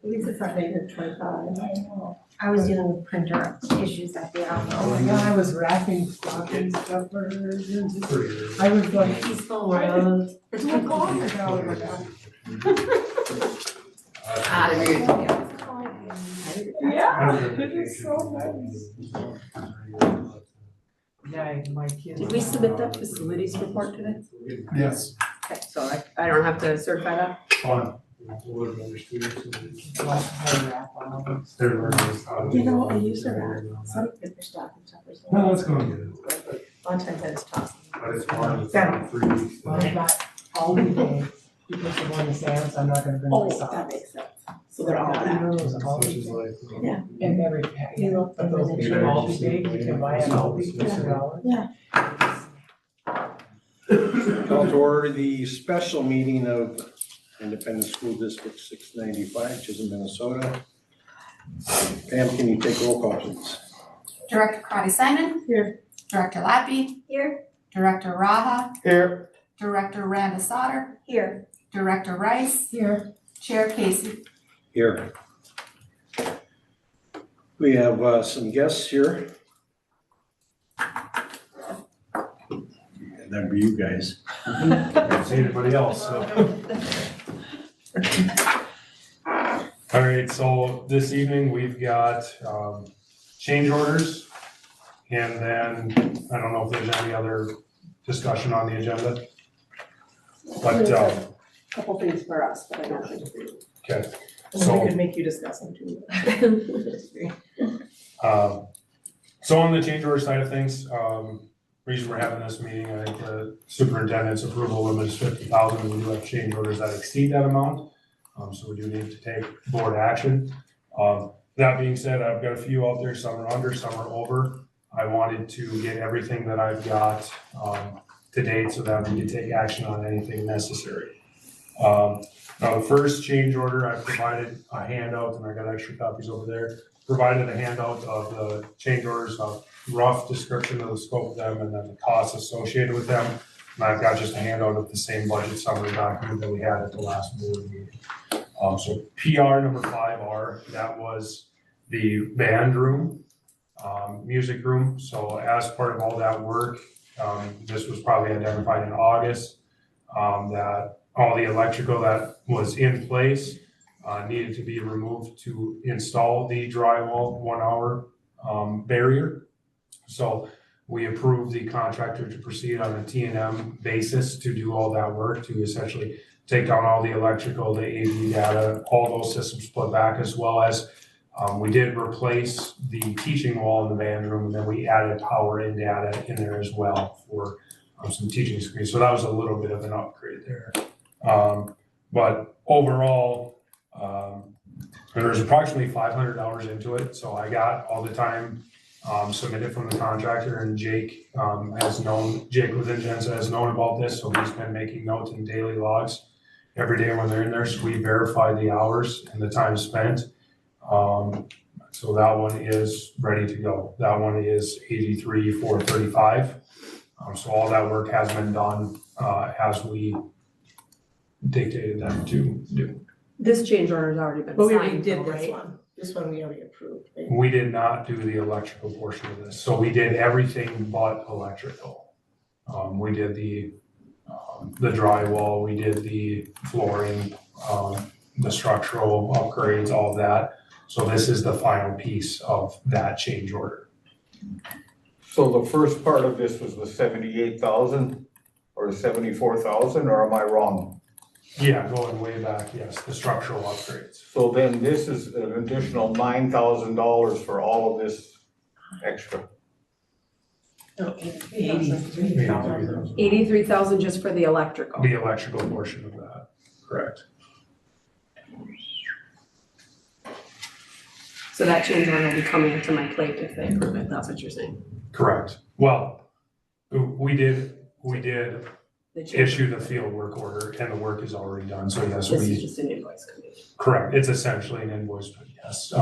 At least it's not negative 25. I was dealing with printer issues at the office. Oh my God, I was wrapping stocking stuffers and just, I was like, Peaceful world. 2 o'clock. Oh my God. I agree with you. Yeah, it is so nice. Yeah, my kids. Did we submit that facilities report today? Yes. Okay, so I don't have to certify that? Fun. You know, I used to wrap some paper stocking stuffers. No, it's going good. A lot of times I just toss them. But it's fun. It's Yeah. not 3 weeks. Well, I got all weekend, because of one Sam, so I'm not gonna bring my socks. That makes sense. So they're all that. Such is life. Yeah. And every, You know, but those and then Yeah. multi-big, you can buy a multi for $2. Yeah. Call to order the special meeting of Independent School District 695, Chisholm, Minnesota. Pam, can you take roll call, please? Director Karati Simon. Here. Director Lappy. Here. Director Raha. Here. Director Randa Sauter. Here. Director Rice. Here. Chair Casey. Here. We have some guests here. And that'd be you guys. Can't see anybody else, so. All right, so this evening we've got change orders. And then, I don't know if there's any other discussion on the agenda. But, Couple things for us, but I don't think for you. okay, And So- we could make you discuss them too. so on the change order side of things, reason we're having this meeting, I think the superintendent's approval limit is 50,000, and we do have change orders that exceed that amount. So we do need to take board action. That being said, I've got a few out there, some are under, some are over. I wanted to get everything that I've got, to date so that we can take action on anything necessary. Now, the first change order, I provided a handout, and I got extra copies over there. Provided a handout of the change orders, a rough description of the scope of them, and then the costs associated with them. And I've got just a handout of the same budget summary document that we had at the last board meeting. So PR number 5R, that was the band room, music room. So as part of all that work, this was probably identified in August, that all the electrical that was in place needed to be removed to install the drywall 1 hour barrier. So we approved the contractor to proceed on a T&M basis to do all that work, to essentially take down all the electrical, the AV data, all those systems put back, as well as we did replace the teaching wall in the band room, and then we added power in data in there as well for some teaching screens. So that was a little bit of an upgrade there. But overall, there's approximately $500 into it. So I got all the time submitted from the contractor, and Jake with Ingenza has known about this. So he's been making notes in daily logs every day when they're in there. So we verify the hours and the time spent. So that one is ready to go. That one is 83,435. So all that work has been done as we dictated them to do. This change order has already been But we already signed, did though, this right? one. This one we already approved. Right? We did not do the electrical portion of this. So we did everything but electrical. We did the drywall, we did the flooring, the structural upgrades, all of that. So this is the final piece of that change order. So the first part of this was the 78,000 or 74,000, or am I wrong? Yeah, going way back, yes, the structural upgrades. So then this is an additional $9,000 for all of this extra. No, 83,000. 83,000 just for the electrical. The electrical portion of that, correct. So that change order will be coming to my plate if they approve it, that's what you're saying? Correct. Well, we did The change issue the field work order, and the work is already done, so yes, This is we, just an invoice coming. correct, it's essentially an invoice, but yes.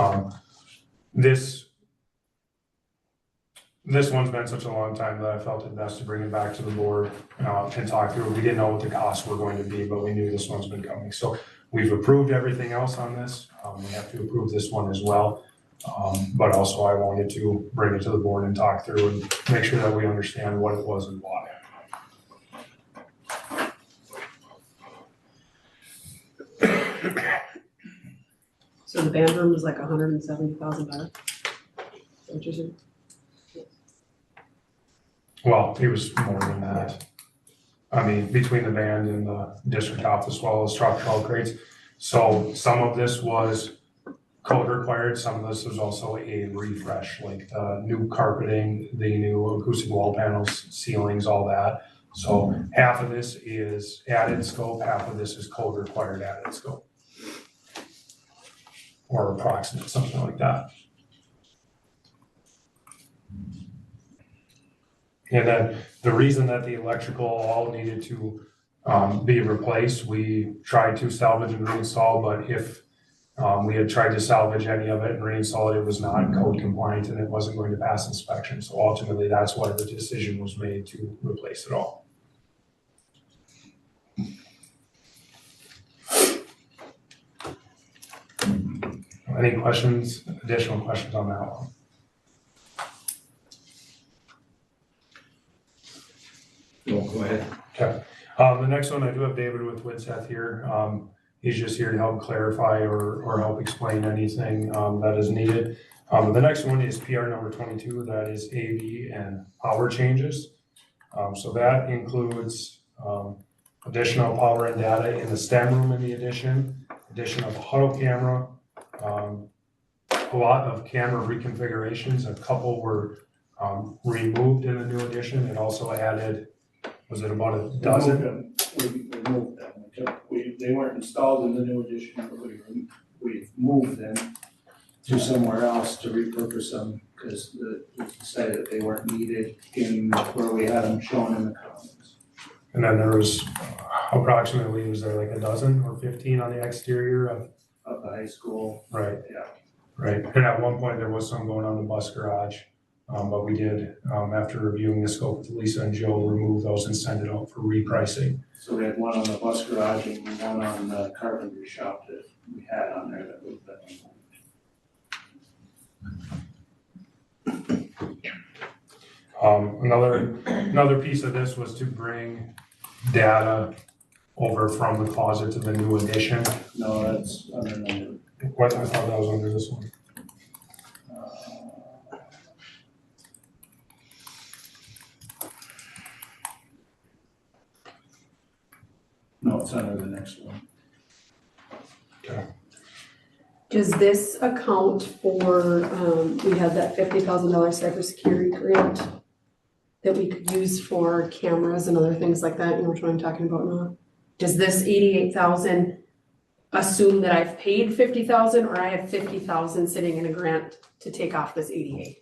This one's been such a long time that I felt it best to bring it back to the board and talk through it. We didn't know what the costs were going to be, but we knew this one's been coming. So we've approved everything else on this. We have to approve this one as well. But also I wanted to bring it to the board and talk through and make sure that we understand what it was and why. So the band room is like $170,000. Which is it? Well, it was more than that. I mean, between the band and the district office, as well as structural upgrades. So some of this was code required, some of this was also a refresh, like the new carpeting, the new acoustic wall panels, ceilings, all that. So half of this is added scope, half of this is code required added scope. Or approximate, something like that. And then the reason that the electrical all needed to be replaced, we tried to salvage and reinstall, but if we had tried to salvage any of it and reinstall it, it was not code compliant and it wasn't going to pass inspection. So ultimately, that's why the decision was made to replace it all. Any questions, additional questions on that one? No, go ahead. Okay. The next one, I do have David with Widseth here. He's just here to help clarify or help explain anything that is needed. The next one is PR number 22. That is AV and power changes. So that includes additional power and data in the STEM room in the addition of a huddle camera, a lot of camera reconfigurations. A couple were removed in the new addition. It also added, was it about a dozen? We removed them. They weren't installed in the new addition, but we've moved them to somewhere else to repurpose them because we decided that they weren't needed in where we had them shown in the commons. And then there was approximately, was there like a dozen or 15 on the exterior of? Of the high school. Right. Yeah. Right. And at one point there was some going on the bus garage. But we did, after reviewing the scope with Lisa and Joe, remove those and send it out for repricing. So we had one on the bus garage and one on the carpentry shop that we had on there that was Another piece of this was to bring data over from the closet to the new addition. no, that's under number. What, I thought that was under this one. No, it's under the next one. Does this account for, we had that $50,000 cybersecurity grant that we could use for cameras and other things like that, you know which one I'm talking about now? Does this 88,000 assume that I've paid 50,000 or I have 50,000 sitting in a grant to take off this 88?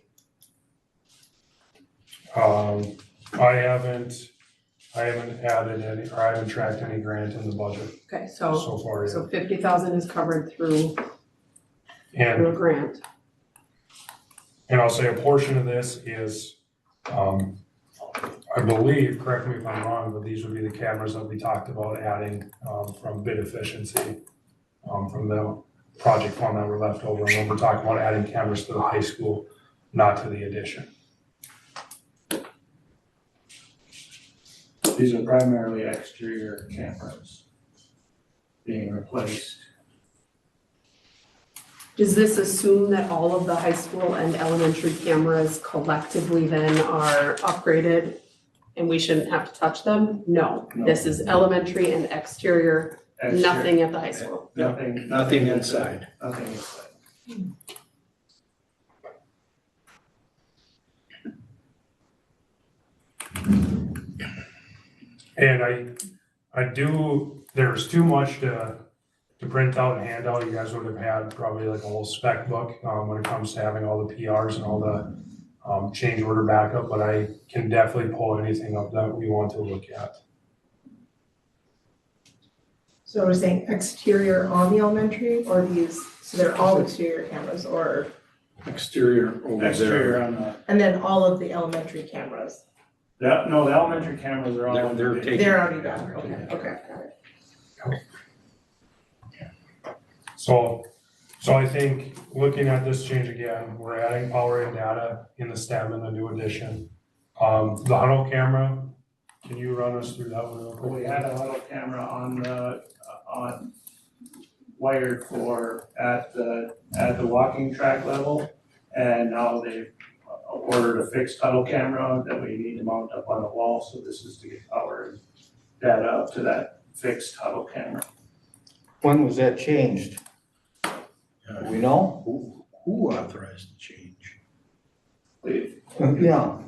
I haven't added any, or I haven't tracked any grant in the budget Okay, so so far yet. 50,000 is covered through And a grant. I'll say a portion of this is, I believe, correct me if I'm wrong, but these would be the cameras that we talked about adding from bid efficiency, from the project fund that were left over. And when we're talking about adding cameras to the high school, not to the addition. These are primarily exterior cameras being replaced. Does this assume that all of the high school and elementary cameras collectively then are upgraded and we shouldn't have to touch them? No, No. this is elementary and exterior, Exterior- nothing at the high school. Nothing inside. Nothing inside. And I do, there's too much to print out and hand out. You guys would have had probably like a whole spec book when it comes to having all the PRs and all the change order backup, but I can definitely pull anything up that we want to look at. So we're saying exterior on the elementary or these, so they're all exterior cameras or, Exterior over Exterior there. on the, and then all of the elementary cameras? no, the elementary cameras are all. They're taken. They're already done, okay, got it. So I think looking at this change again, we're adding power and data in the STEM in the new addition. The huddle camera, can you run us through that one real quick? We had a huddle camera on wired for at the walking track level. And now they've ordered a fixed huddle camera that we need to mount up on the wall. So this is to get power and data up to that fixed huddle camera. When was that changed? Do we know? Who authorized the change? Yeah,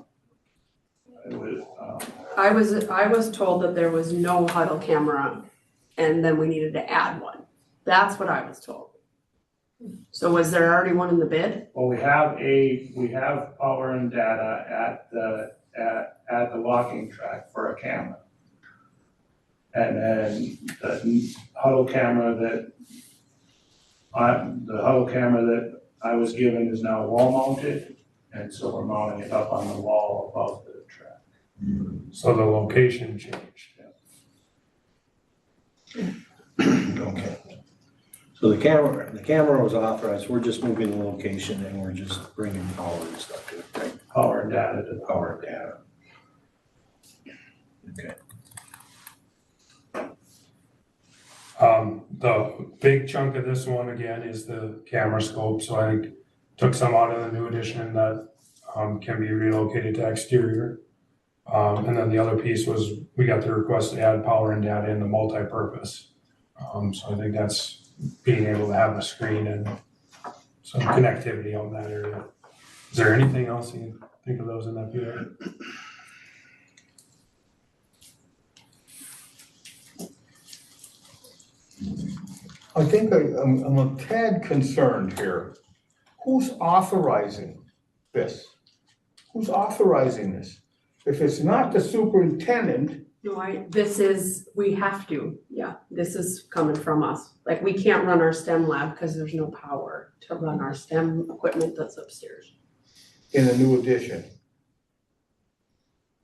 It was, I was told that there was no huddle camera and then we needed to add one. That's what I was told. So was there already one in the bid? well, we have power and data at the walking track for a camera. And then the huddle camera that I was given is now wall mounted. And so we're mounting it up on the wall above the track. So the location changed. Okay. So the camera was authorized, we're just moving the location and we're just bringing power and stuff to it, right? Power and data to the Power and data. Okay. The big chunk of this one again is the camera scope, so I think took some out of the new addition that can be relocated to exterior. And then the other piece was we got the request to add power and data in the multi-purpose. So I think that's being able to have a screen and some connectivity on that area. Is there anything else you think of those in that view? I think I'm a tad concerned here. Who's authorizing this? Who's authorizing this? If it's not the superintendent, No, we have to, yeah, this is coming from us. Like, we can't run our STEM lab because there's no power to run our STEM equipment that's upstairs. in a new addition.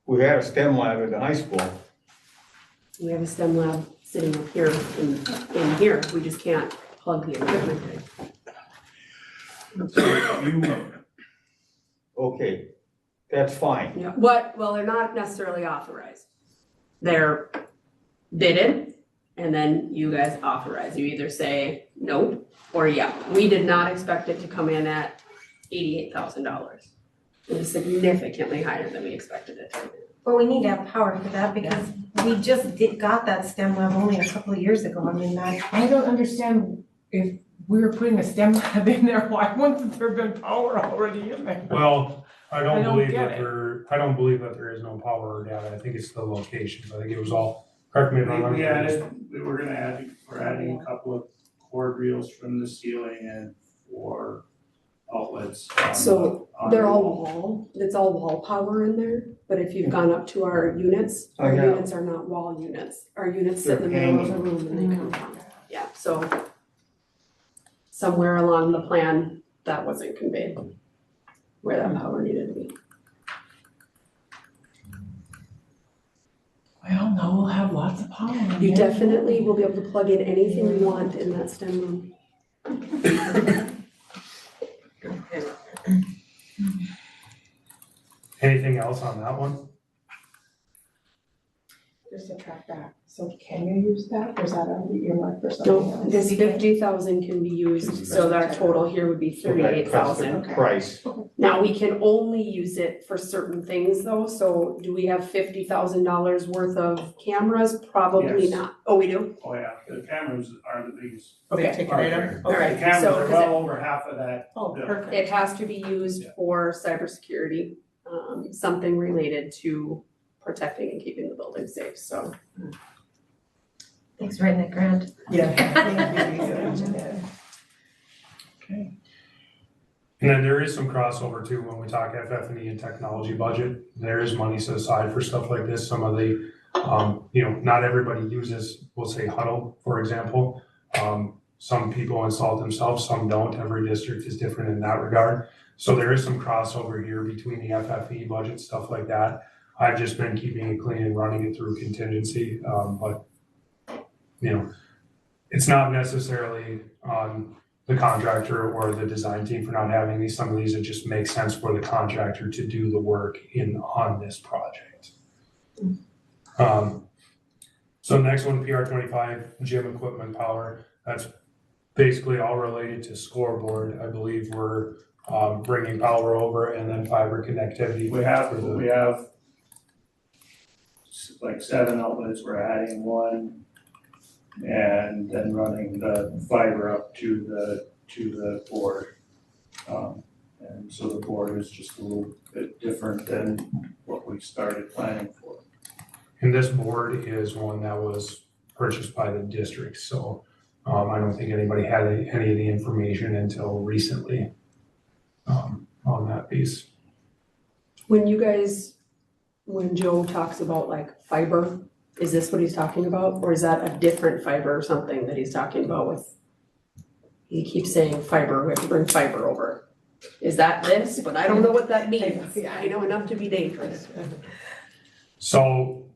We had a STEM lab at the high school. We have a STEM lab sitting up here in here, we just can't plug the equipment in. Okay, that's fine. Yeah, well, they're not necessarily authorized. They're bidded, and then you guys authorize. You either say no or yeah. We did not expect it to come in at $88,000. It was significantly higher than we expected it to. But we need to have power for that because we just got that STEM lab only a couple of years ago. I mean, I don't understand if we were putting a STEM lab in there, why wouldn't there have been power already in there? Well, I don't believe get that it. I don't believe that there is no power or data. I think it's the locations. I think it was all, correct me if I'm wrong. We're adding a couple of cord reels from the ceiling and 4 outlets. So on they're the all wall. wall, it's all wall power in there, but if you've gone up to our units, our Yeah. units are not wall units. Our units sit in the middle of the room and they come down. Yeah, so somewhere along the plan, that wasn't conveyed, where that power needed to be. Well, now we'll have lots of power. in You there. definitely will be able to plug in anything you want in that STEM room. Anything else on that one? Just to track that, so can you use that, or is that a earmark for something No, else? this 50,000 can be used, so that our total here would be So that cuts the 38,000. Price. Now, we can only use it for certain things though, so do we have $50,000 worth of cameras? Probably Yes. not. Oh, we do? Oh, yeah, the cameras are the biggest Okay. Take part it there. item? All right, The cameras so are is well over half of that. Oh, bill. perfect. It has to be used Yeah. for cybersecurity, something related to protecting and keeping the building safe, so. thanks for writing that grant. Yeah. And then there is some crossover too, when we talk FF&E and technology budget, there is money set aside for stuff like this. Some of the, not everybody uses, we'll say Huddle, for example. Some people install it themselves, some don't. Every district is different in that regard. So there is some crossover here between the FF&E budget, stuff like that. I've just been keeping it clean and running it through contingency, but it's not necessarily on the contractor or the design team for not having these. Some of these, it just makes sense for the contractor to do the work on this project. So next one, PR 25, gym equipment power. That's basically all related to scoreboard. I believe we're bringing power over and then fiber connectivity. We have like 7 outlets, we're adding 1 and then running the fiber up to the board. And so the board is just a little bit different than what we started planning for. And this board is one that was purchased by the district, so I don't think anybody had any of the information until recently on that piece. When Joe talks about like fiber, is this what he's talking about? Or is that a different fiber or something that he's talking about with? He keeps saying fiber, we have to bring fiber over. Is that this? But I don't know what that means. I know enough to be dangerous. So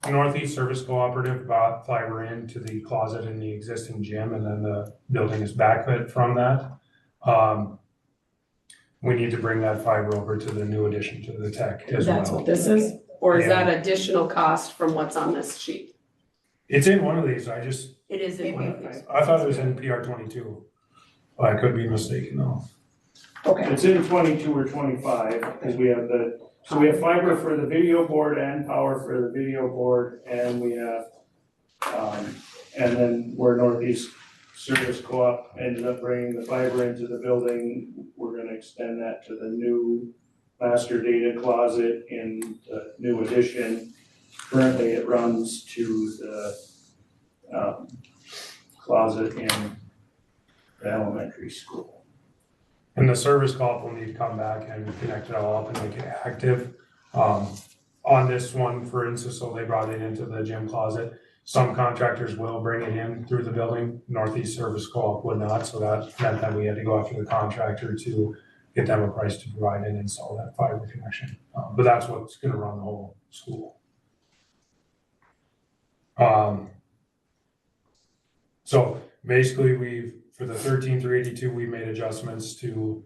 Northeast Service Cooperative bought fiber into the closet in the existing gym, and then the building is backfit from that. We need to bring that fiber over to the new addition to the tech as well. That's what this is? Or is Yeah. that additional cost from what's on this sheet? It's in one of these, It is in one of these. I thought it was in PR 22. I could be mistaken though. Okay, It's in 22 or 25, because we have fiber for the video board and power for the video board, and we have, and then where Northeast Service Co-op ended up bringing the fiber into the building, we're gonna extend that to the new master data closet in the new addition. Currently, it runs to the closet in the elementary school. And the service call will need to come back and connect it all up and make it active. On this one, for instance, so they brought it into the gym closet. Some contractors will bring it in through the building. Northeast Service Co-op would not, so that meant that we had to go after the contractor to get them a price to provide and install that fiber connection. But that's what's gonna run the whole school. So basically for the 13,382, we made adjustments to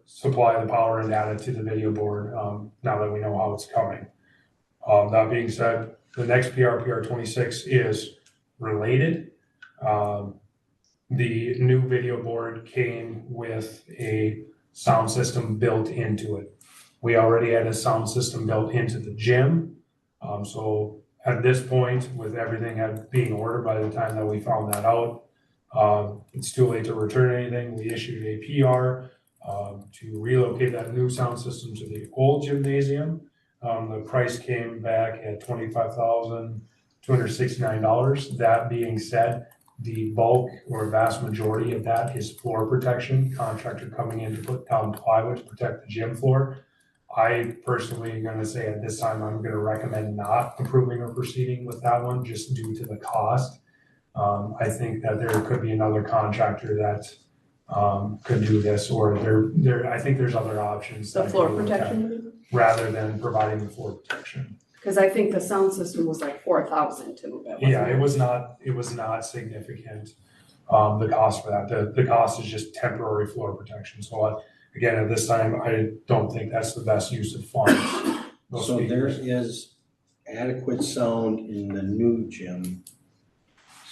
supply the power and data to the video board now that we know how it's coming. That being said, the next PR 26 is related. The new video board came with a sound system built into it. We already had a sound system built into the gym. So at this point, with everything being ordered by the time that we found that out, it's too late to return anything. We issued a PR to relocate that new sound system to the old gymnasium. The price came back at $25,269. That being said, the bulk or vast majority of that is floor protection, contractor coming in to put down plywood to protect the gym floor. I personally am gonna say at this time, I'm gonna recommend not approving or proceeding with that one just due to the cost. I think that there could be another contractor that could do this, or I think there's other options. the that floor could be looked at protection? rather than providing the floor protection. Cause I think the sound system was like 4,000 to move it. Yeah, it was not significant, the cost for that. The cost is just temporary floor protection. So again, at this time, I don't think that's the best use of funds. Those So there speakers. is adequate sound in the new gym.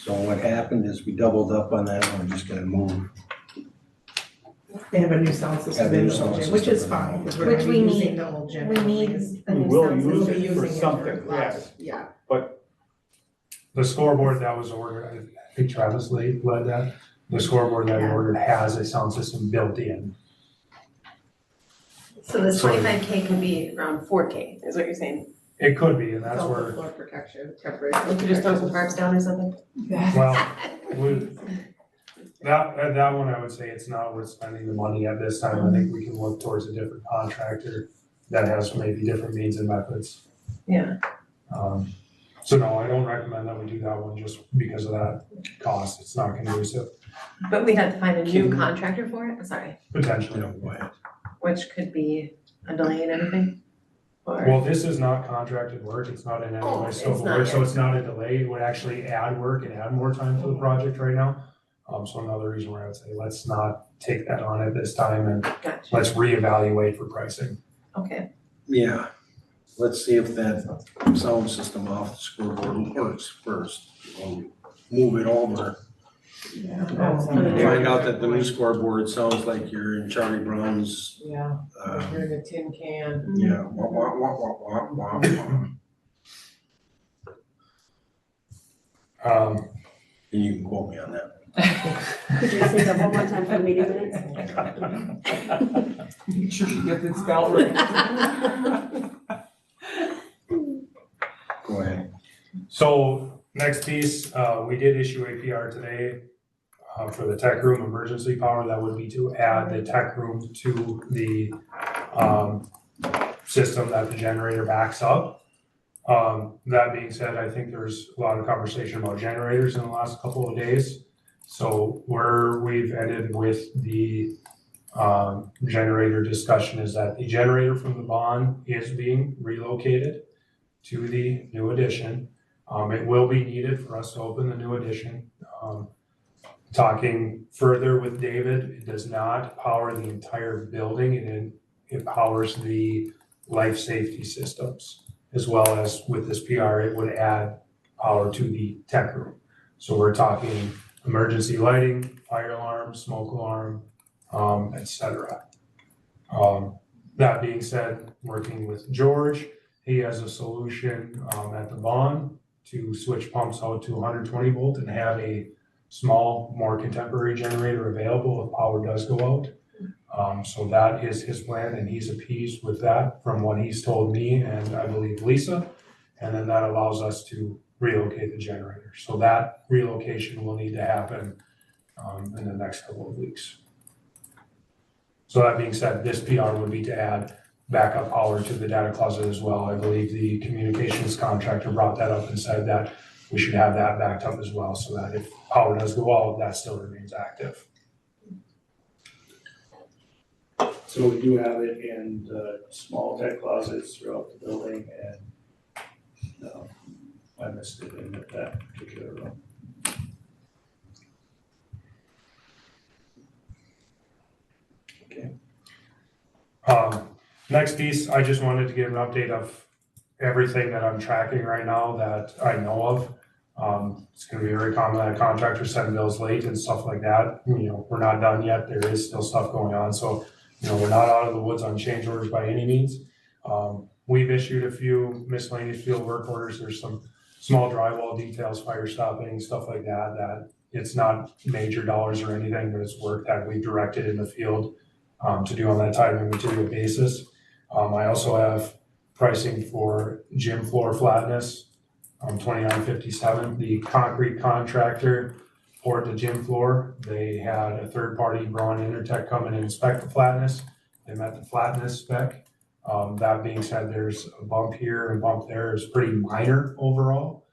So what happened is we doubled up on that, and we're just gonna move. They have a new sound system Have a in new the sound old gym, which is system. fine, because we're Which gonna we be using need. the old gym. We need anyways. a We new will sound use system. We'll be it for using it something, for lots. yes. Yeah. The scoreboard that was ordered, I think Travis led that. The scoreboard that we ordered has a sound system built in. So this So- 25K could be around 4K, is what you're saying? It could be, and that's It's all where, floor protection, temporary. We could just throw some parts down or something? well, that one, I would say it's not worth spending the money at this time. I think we can look towards a different contractor that has maybe different means and methods. Yeah. So no, I don't recommend that we do that one just because of that cost. It's not conducive, But we'd have to find a new contractor for it, sorry, potentially. Go ahead. which could be a delay in everything. Well, this is not contracted work, it's not in any Oh, way it's scope of not work, so yet. it's not a delay, it would actually add work and add more time to the project right now. So another reason why I would say, let's not take that on at this time and Gotcha, let's reevaluate for pricing. okay. Yeah, let's see if that sound system off the scoreboard works first. We'll move it over. Find out that the new scoreboard sounds like you're in Charlie Brown's, Yeah, you're in a tin can. yeah, wah, wah, wah, wah, wah, wah. And you can quote me on that. Could you say that one more time for the meeting minutes? Make sure you get this spelled right. Go ahead. So next piece, we did issue a PR today for the tech room emergency power. That would be to add the tech room to the system that the generator backs up. That being said, I think there's a lot of conversation about generators in the last couple of days. So where we've ended with the generator discussion is that the generator from the bond is being relocated to the new addition. It will be needed for us to open the new addition. Talking further with David, it does not power the entire building, it powers the life safety systems, as well as with this PR, it would add power to the tech room. So we're talking emergency lighting, fire alarm, smoke alarm, etc. That being said, working with George, he has a solution at the bond to switch pumps out to 120 volt and have a small, more contemporary generator available if power does go out. So that is his plan, and he's appeased with that from what he's told me and I believe Lisa. And then that allows us to relocate the generator. So that relocation will need to happen in the next couple of weeks. So that being said, this PR would be to add backup power to the data closet as well. I believe the communications contractor brought that up and said that we should have that backed up as well, so that if power does go out, that still remains active. So we do have it in the small tech closets throughout the building, and I missed it in that particular room. Next piece, I just wanted to give an update of everything that I'm tracking right now that I know of. It's gonna be very common that contractors send bills late and stuff like that. You know, we're not done yet. There is still stuff going on. So, you know, we're not out of the woods on change orders by any means. We've issued a few miscellaneous field work orders. There's some small drywall details, fire stopping, stuff like that, that it's not major dollars or anything, but it's work that we directed in the field to do on that time and material basis. I also have pricing for gym floor flatness, 2957. The concrete contractor poured the gym floor. They had a third party, Braun Intertech, come in and inspect the flatness. They met the flatness spec. That being said, there's a bump here and a bump there. It's pretty minor overall.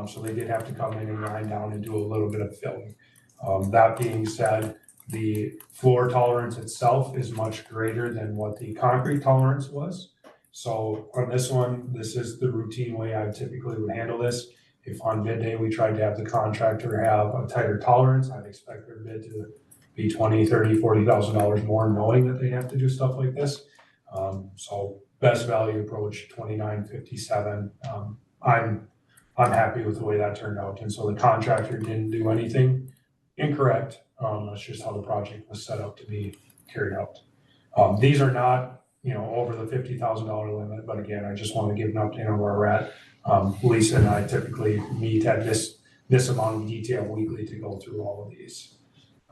So they did have to come in and grind down and do a little bit of filling. That being said, the floor tolerance itself is much greater than what the concrete tolerance was. So on this one, this is the routine way I typically would handle this. If on bid day we tried to have the contractor have a tighter tolerance, I'd expect their bid to be $20,000, $30,000, $40,000 more, knowing that they have to do stuff like this. So best value approach, 2957. I'm happy with the way that turned out. And so the contractor didn't do anything incorrect. That's just how the project was set up to be carried out. These are not, you know, over the $50,000 limit, but again, I just want to give an update on where we're at. Lisa and I typically meet at this amount of detail weekly to go through all of these.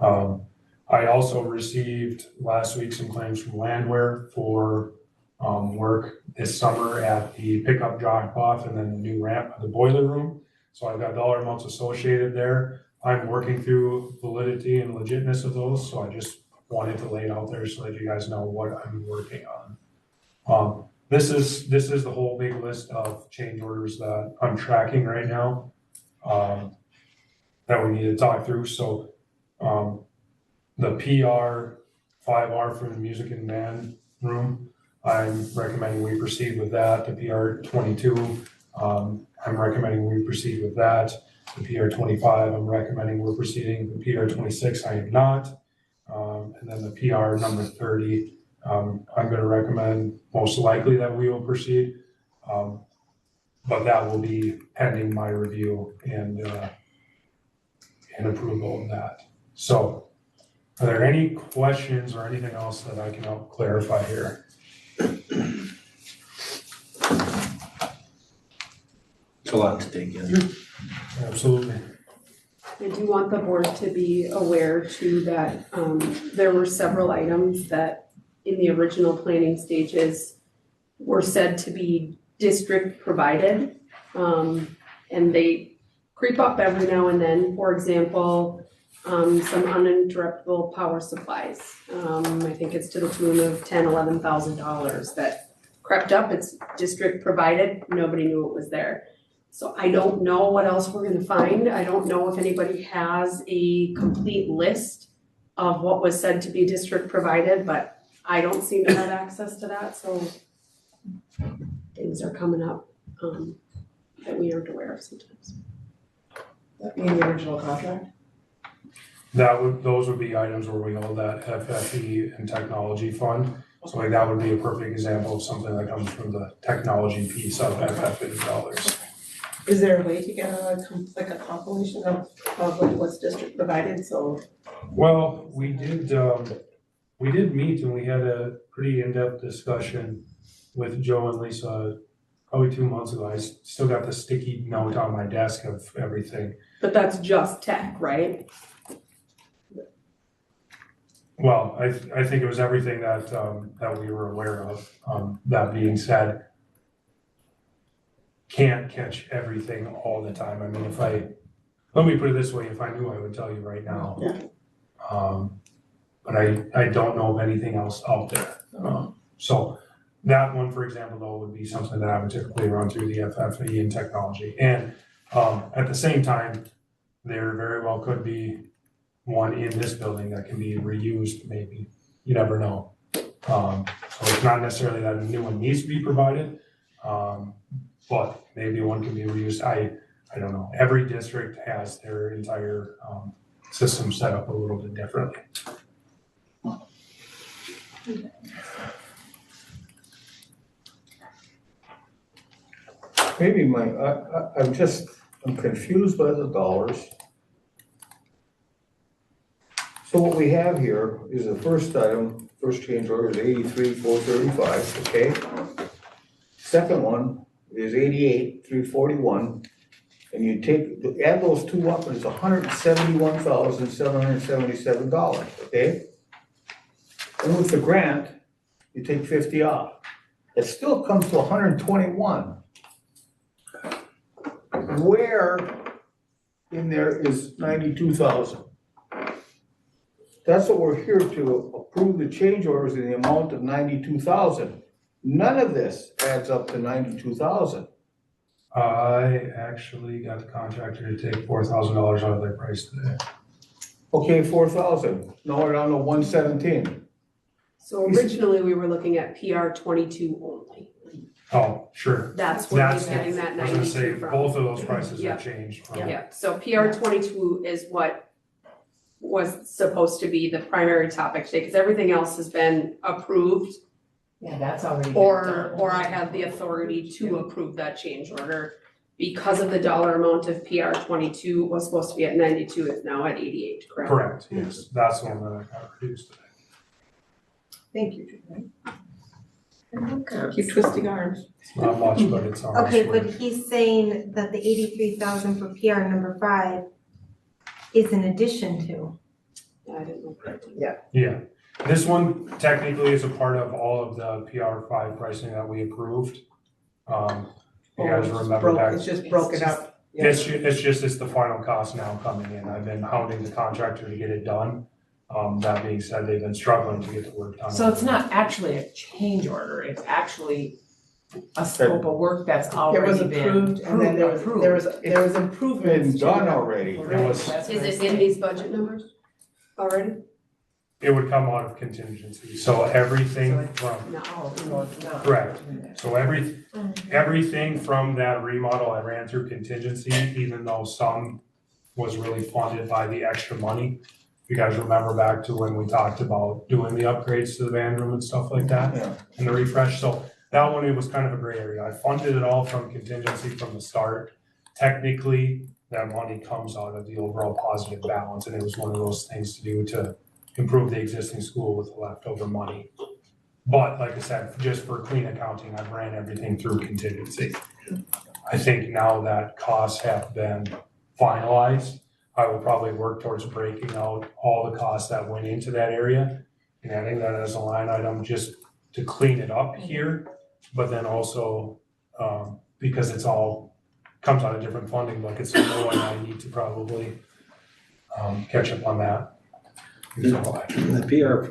I also received last week some claims from Landwehr for work this summer at the pickup drop off and then the new ramp at the boiler room. So I've got dollar amounts associated there. I'm working through validity and legitness of those, so I just wanted to lay it out there so that you guys know what I'm working on. This is the whole big list of change orders that I'm tracking right now that we need to talk through. So the PR 5R for the music and band room, I'm recommending we proceed with that. The PR 22, I'm recommending we proceed with that. The PR 25, I'm recommending we're proceeding. The PR 26, I am not. And then the PR number 30, I'm gonna recommend most likely that we will proceed. But that will be pending my review and approval of that. So are there any questions or anything else that I can help clarify here? It's a lot to take in. Absolutely. I do want the board to be aware too that there were several items that in the original planning stages were said to be district provided. And they creep up every now and then. For example, some uninterruptible power supplies. I think it's to the tune of $10,000-$11,000 that crept up. It's district provided, nobody knew it was there. So I don't know what else we're gonna find. I don't know if anybody has a complete list of what was said to be district provided, but I don't seem to have access to that, so things are coming up that we aren't aware of sometimes. That being the original contract? Those would be items where we hold that FFE and technology fund. So like that would be a perfect example of something that comes from the technology piece of FFE dollars. Is there a way to get like a compilation of what was district provided, so? Well, we did meet and we had a pretty in-depth discussion with Joe and Lisa probably 2 months ago. I still got the sticky note on my desk of everything. But that's just tech, right? Well, I think it was everything that we were aware of. That being said, can't catch everything all the time. I mean, let me put it this way, if I knew, I would tell you right now. Yeah. But I don't know of anything else out there. So that one, for example, though, would be something that I would typically run through the FFE and technology. And at the same time, there very well could be one in this building that can be reused, maybe. You never know. So it's not necessarily that a new one needs to be provided, but maybe one can be reused. I don't know. Every district has their entire system set up a little bit differently. Maybe I'm confused by the dollars. So what we have here is the first item, first change order is 83,435, okay? Second one is 88,341, and you add those two up and it's $171,777, okay? And with the grant, you take 50 off. It still comes to 121. Where in there is 92,000? That's what we're here to approve the change orders in the amount of 92,000. None of this adds up to 92,000. I actually got the contractor to take $4,000 out of their price today. Okay, 4,000. Now we're down to 117. So originally, we were looking at PR 22 only. Oh, sure. That's where he's getting that I was gonna say, 92 from. both of those prices Yeah. have changed from. Yeah, so PR 22 is what was supposed to be the primary topic today, because everything else has been approved. Yeah, that's already. Or I have the authority to approve that change order. Because of the dollar amount of PR 22 was supposed to be at 92, it's now at 88, correct? Correct, yes. That's the one that I got reduced today. Thank you, Julie. Keep twisting arms. It's not much, but it's on. Okay, but he's saying that the 83,000 for PR number 5 is in addition to. Yeah, I didn't know. Yeah, this one technically is a part of all of the PR5 pricing that we approved. You guys remember back. It's just broken up. It's the final cost now coming in. I've been hounding the contractor to get it done. That being said, they've been struggling to get the work done. So it's not actually a change order, it's actually a scope of work that's It already was been approved and then there was improvements. Been done already. It was- That's Is what I it said. in these budget numbers already? It would come out of contingency, so everything from, No. No, it's not. correct. So everything from that remodel I ran through contingency, even though some was really funded by the extra money. You guys remember back to when we talked about doing the upgrades to the band room and stuff like that? Yeah. And the refresh, so that one, it was kind of a gray area. I funded it all from contingency from the start. Technically, that money comes out of the overall positive balance, and it was one of those things to do to improve the existing school with the leftover money. But like I said, just for clean accounting, I've ran everything through contingency. I think now that costs have been finalized, I will probably work towards breaking out all the costs that went into that area and adding that as a line item just to clean it up here. But then also, because it's all comes out of different funding buckets, so no one I need to probably catch up on that. So, The PR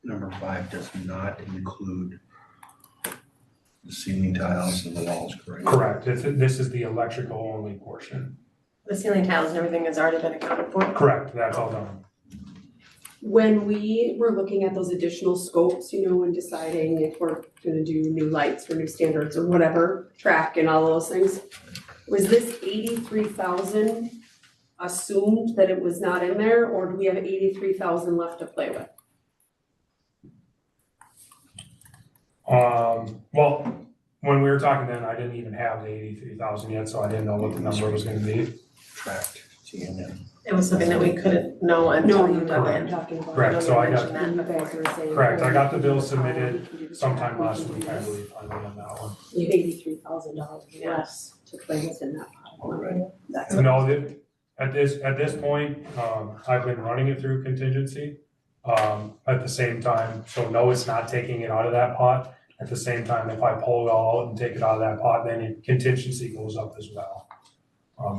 number 5 does not include the ceiling tiles and the walls, correct? correct, this is the electrical only portion. The ceiling tiles and everything has already been accounted for? Correct, that's all done. When we were looking at those additional scopes, and deciding if we're gonna do new lights or new standards or whatever, track and all those things, was this 83,000 assumed that it was not in there, or do we have 83,000 left to play with? Well, when we were talking then, I didn't even have the 83,000 yet, so I didn't know what the number was gonna be. Tracked TNM. It was something that we couldn't know until you dug I'm in. talking about. Correct, so I got- When you guys were saying. Correct, I got the bill submitted sometime last week, I believe, finally on that one. You have $83,000 less to play with in that pot. Right. That's No, at this point, I've been running it through contingency. At the same time, so no, it's not taking it out of that pot. At the same time, if I pull it all out and take it out of that pot, then contingency goes up as well.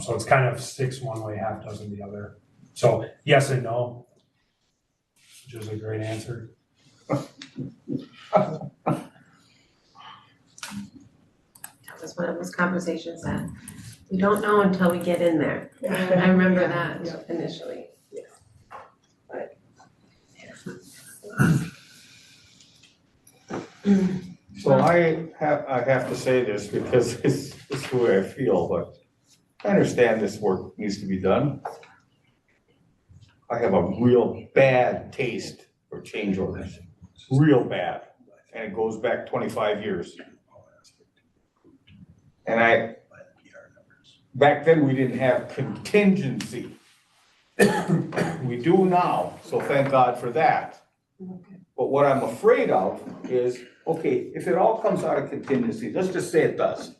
So it's kind of 6 one way, half dozen the other. So yes and no, which is a great answer. That was one of those conversations that we don't know until we get in there. I remember that initially. So I have to say this because it's the way I feel, but I understand this work needs to be done. I have a real bad taste for change orders, real bad, and it goes back 25 years. And back then, we didn't have contingency. We do now, so thank God for that. But what I'm afraid of is, okay, if it all comes out of contingency, let's just say it does.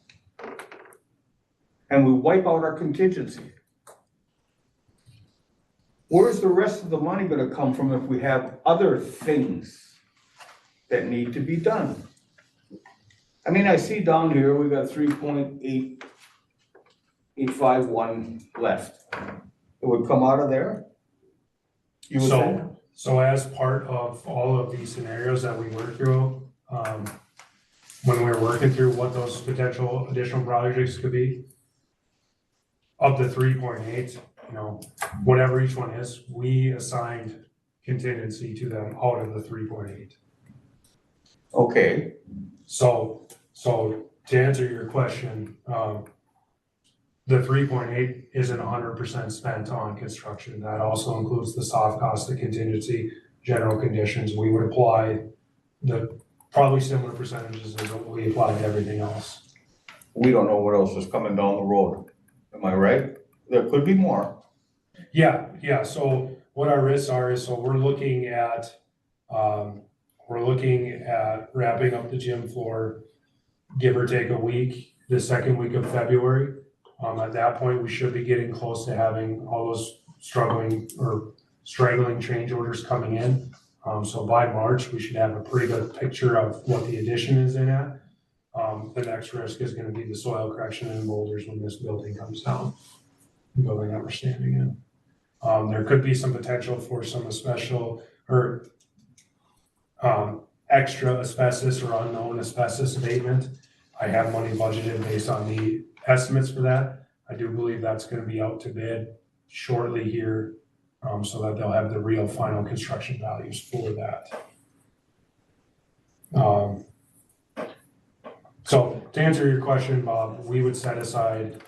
And we wipe out our contingency. Where's the rest of the money gonna come from if we have other things that need to be done? I mean, I see down here, we got 3.851 left. It would come out of there? You would think? So as part of all of these scenarios that we work through, when we were working through what those potential additional projects could be, up to 3.8, whatever each one is, we assigned contingency to them out of the 3.8. Okay, So to answer your question, the 3.8 isn't 100% spent on construction. That also includes the soft cost of contingency, general conditions. We would apply the probably similar percentages as what we apply to everything else. we don't know what else is coming down the road. Am I right? There could be more. Yeah. So what our risks are is, so we're looking at wrapping up the gym floor, give or take a week, the second week of February. At that point, we should be getting close to having all those straggling change orders coming in. So by March, we should have a pretty good picture of what the addition is in at. The next risk is gonna be the soil correction and boulders when this building comes down, the building that we're standing in. There could be some potential for some extra asbestos or unknown asbestos abatement. I have money budgeted based on the estimates for that. I do believe that's gonna be out to bid shortly here, so that they'll have the real final construction values for that. So to answer your question, Bob, we would set aside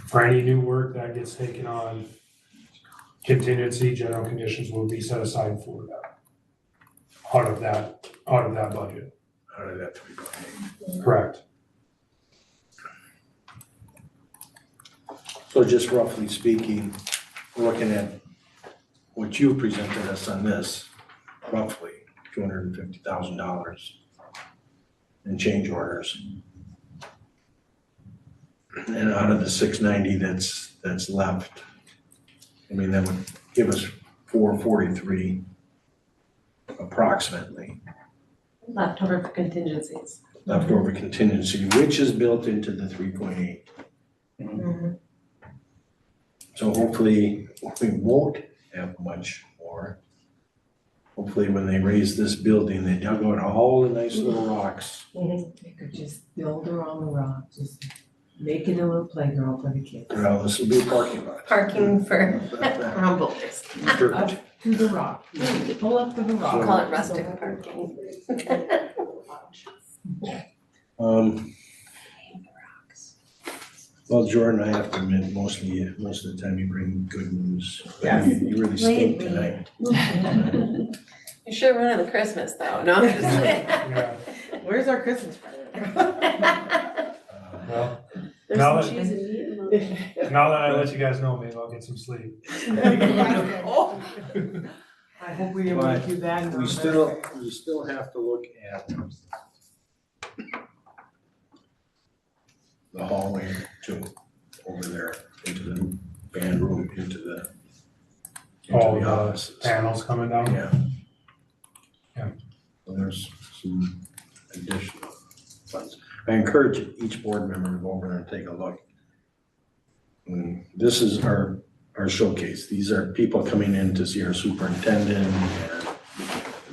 for any new work that gets taken on, contingency, general conditions will be set aside for that. Out of that budget, Out of that 3.8. correct? So just roughly speaking, looking at what you presented us on this, roughly $250,000 in change orders. And out of the 690 that's left, I mean, that would give us 443 approximately Leftover for contingencies. leftover contingency, which is built into the 3.8. So hopefully we won't have much more. Hopefully when they raise this building, they dug out all the nice little rocks. They could just build around the rock, just make it a little playground for the kids. Well, this will be a parking lot. Parking for rumblers. Up to the rock, pull up to the rock. Call it rustic parking. Well, Jordan, I have to admit, most of the time you bring good news. Yes. You really stink tonight. You sure we're on Christmas though, no? I'm just Yeah, Where's our Christmas present? well, There's Now some that- cheese and meat in them. now that I let you guys know, maybe I'll get some sleep. Oh. I hope we didn't make you that. We still have to look at the hallway too, over there, into the band room, into the All into the the offices. panels coming down. Yeah. Yeah. So there's some additional funds. I encourage each board member to go over there and take a look. This is our showcase. These are people coming in to see our superintendent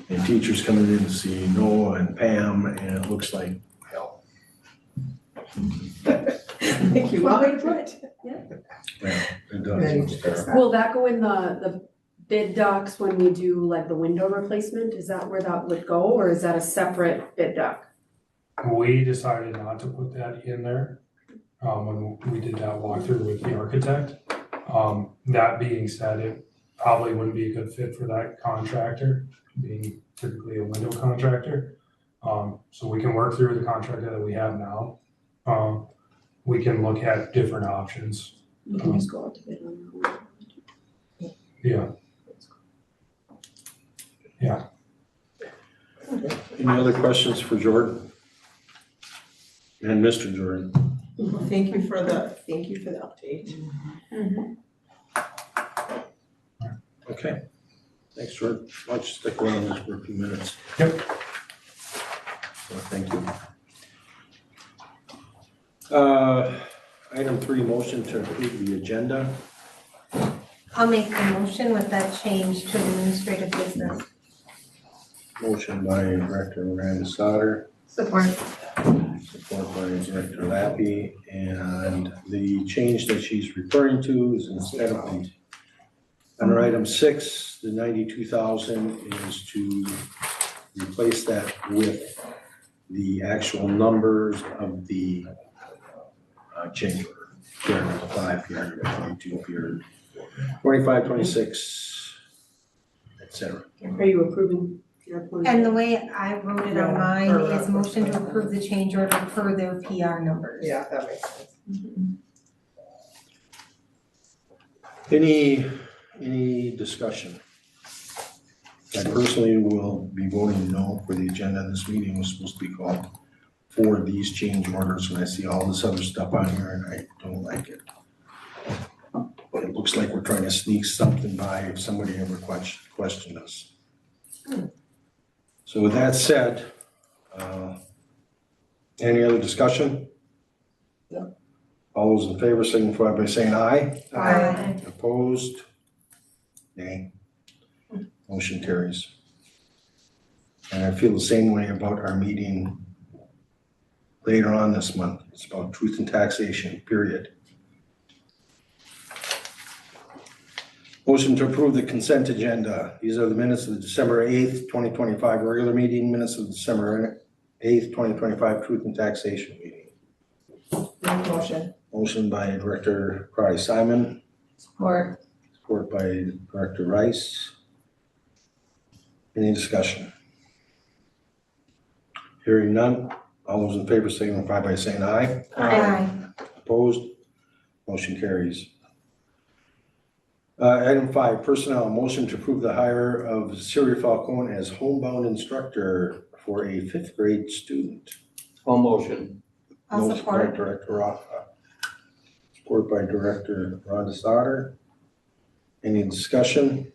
and teachers coming in to see Noah and Pam, and it looks like hell. Thank you. Well, way to put it. Yeah, it Ready does. to fix that. Will that go in the bid docs when we do like the window replacement? Is that where that would go, or is that a separate bid doc? We decided not to put that in there, when we did that walkthrough with the architect. That being said, it probably wouldn't be a good fit for that contractor, being typically a window contractor. So we can work through the contractor that we have now. We can look at different options. We can just go out to bid on that one. Yeah, Any other questions for Jordan? And Mr. Jordan? Thank you for the update. Okay. Thanks, Jordan. Why don't you stick around just for a few minutes? Yep. So, thank you. Item 3, motion to approve the agenda. I'll make the motion with that change to administrative business. Motion by Director Miranda Sauter, Support. support by Director Lappy, and the change that she's referring to is instead of the, under item 6, the 92,000 is to replace that with the actual numbers of the change order. Here, number 5, here, number 22, here, 25, 26, et cetera. Are you approving your point? And the way I wrote it on mine Yeah, is motion to approve the change order per their PR numbers. Yeah, that makes sense. Any discussion? I personally will be voting no for the agenda. This meeting was supposed to be called for these change orders, and I see all this other stuff on here and I don't like it. But it looks like we're trying to sneak something by if somebody ever questioned us. So with that said, any other discussion? No. All those in favor signify by saying aye. Aye. Opposed? Nay. Motion carries. And I feel the same way about our meeting later on this month. It's about truth and taxation, period. Motion to approve the consent agenda. These are the minutes of the December 8th, 2025 regular meeting, minutes of December 8th, 2025 truth and taxation meeting. Make motion. Motion by Director Crowdy Simon, Support. support by Director Rice. Any discussion? Hearing none, all those in favor signify by saying aye. Aye. Opposed? Motion carries. Item 5, personnel, motion to approve the hire of Siri Falcone as homebound instructor for a 5th grade student. All motion. I'll Motion by support. Director Raha, support by Director Rhonda Sauter. Any discussion?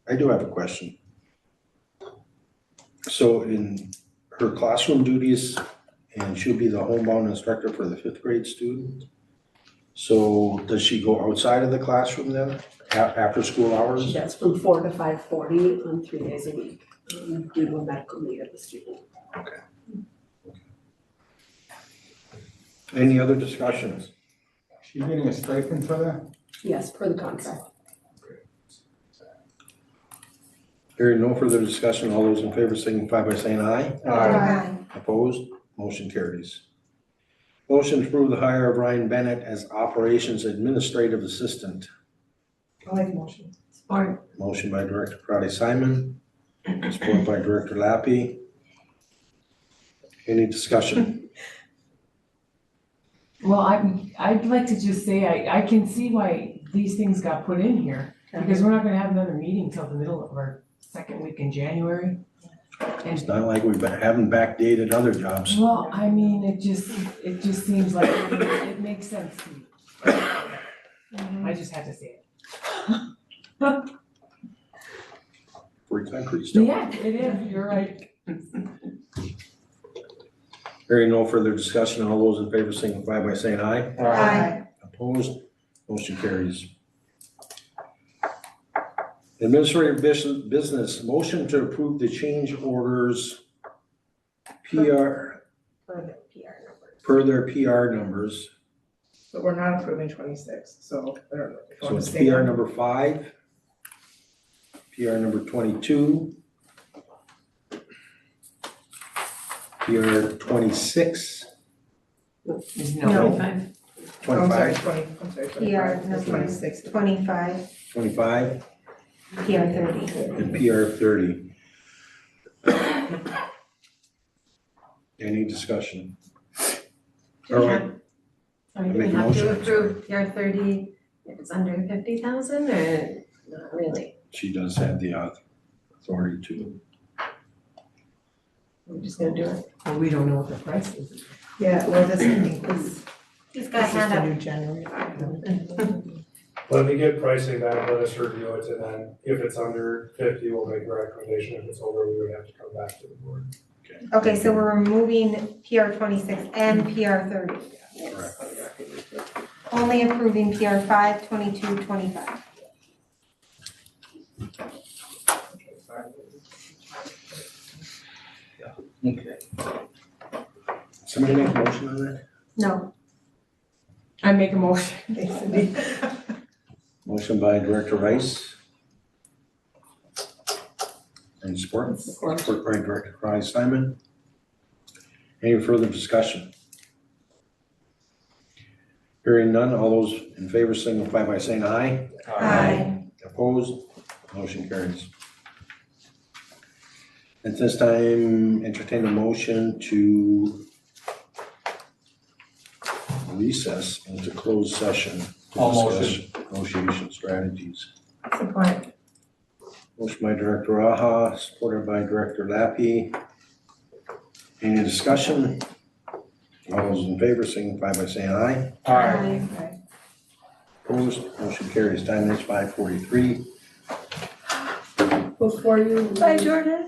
I do have a question. So in her classroom duties, and she'll be the homebound instructor for the 5th grade student. So does she go outside of the classroom then, after school hours? That's from 4 to 5:40 on 3 days a week, due to a medical need of the student. Any other discussions? She getting a stipend for that? Yes, per the contract. Hearing no further discussion, all those in favor signify by saying aye. Aye. Opposed? Motion carries. Motion to approve the hire of Ryan Bennett as Operations Administrative Assistant. I like motion. Support. Motion by Director Crowdy Simon, support by Director Lappy. Any discussion? Well, I'd like to just say, I can see why these things got put in here, because we're not gonna have another meeting till the middle of our second week in January. It's not like we haven't backdated other jobs. Well, I mean, it just seems like it makes sense to me. I just had to say it. Free country still. Yeah, it is, you're right. Hearing no further discussion, all those in favor signify by saying aye. Aye. Opposed? Motion carries. Administrative business, motion to approve the change orders PR, For the PR numbers. per their PR numbers. But we're not approving 26, so I don't know if you So want it's to say. PR number 5, PR number 22, PR 26, There's No, no, 25. Oh, I'm sorry, 25, 20, I'm sorry, 25. PR It's number 26. 25, 25, PR 30. and PR 30. Any discussion? Do All we right. have, I do we Make a have motion, to I'm sorry. approve PR 30 if it's under 50,000 or not really? She does have the authority to. We're just gonna do it. well, we don't know what the price is. Yeah, well, this, I think, this Just this got is hand the up. new January. Let me get pricing back, let us review it, and then if it's under 50, we'll make a recommendation. If it's over, we would have to come back to the board. Okay, so we're removing PR 26 and PR 30. Only approving PR 5, 22, 25. Okay. Somebody make a motion on that? No. I make a motion. Thanks, Cindy. Motion by Director Rice. And support? Support. Support by Director Crowdy Simon. Any further discussion? Hearing none, all those in favor signify by saying aye. Aye. Opposed? Motion carries. At this time, entertain a motion to recess into closed session to All discuss negotiation strategies. Support. Motion by Director Raha, supported by Director Lappy. Any discussion? All those in favor signify by saying aye. Aye. Opposed? Motion carries. Time is 5:43. Before you. Bye, Jordan.